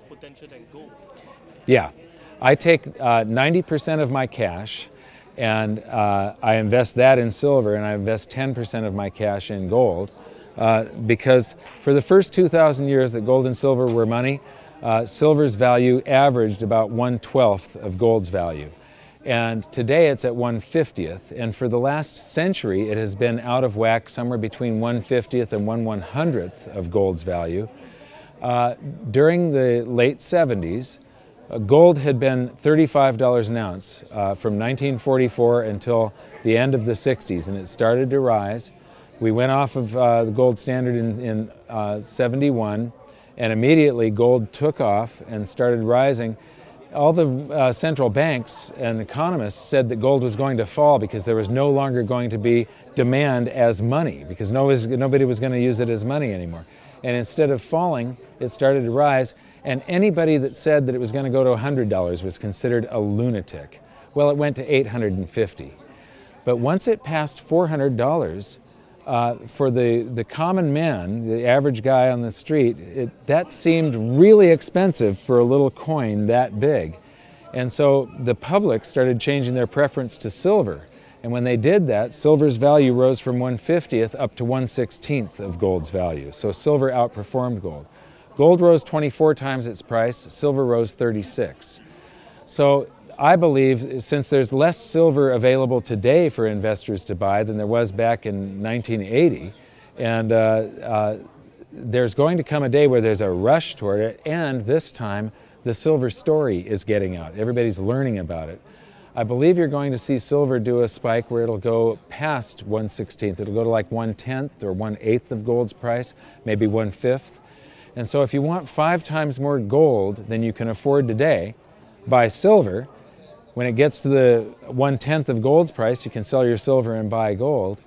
potential than gold. Yeah, I take 90% of my cash and I invest that in silver, and I invest 10% of my cash in gold because for the first 2,000 years that gold and silver were money, silver's value averaged about 1/12 of gold's value. And today it's at 1/50th, and for the last century it has been out of whack somewhere between 1/50th and 1/100th of gold's value. During the late 70s, gold had been $35 an ounce from 1944 until the end of the 60s, and it started to rise. We went off of the gold standard in 71, and immediately gold took off and started rising. All the central banks and economists said that gold was going to fall because there was no longer going to be demand as money, because nobody was going to use it as money anymore. And instead of falling, it started to rise. And anybody that said that it was going to go to $100 was considered a lunatic. Well, it went to $850. But once it passed $400, for the common man, the average guy on the street, that seemed really expensive for a little coin that big. And so the public started changing their preference to silver. And when they did that, silver's value rose from 1/50th up to 1/16th of gold's value. So silver outperformed gold. Gold rose 24 times its price, silver rose 36. So I believe since there's less silver available today for investors to buy than there was back in 1980, and there's going to come a day where there's a rush toward it, and this time the silver story is getting out. Everybody's learning about it. I believe you're going to see silver do a spike where it'll go past 1/16th. It'll go to like 1/10th or 1/8th of gold's price, maybe 1/5. And so if you want 5 times more gold than you can afford today, buy silver. When it gets to the 1/10th of gold's price, you can sell your silver and buy gold.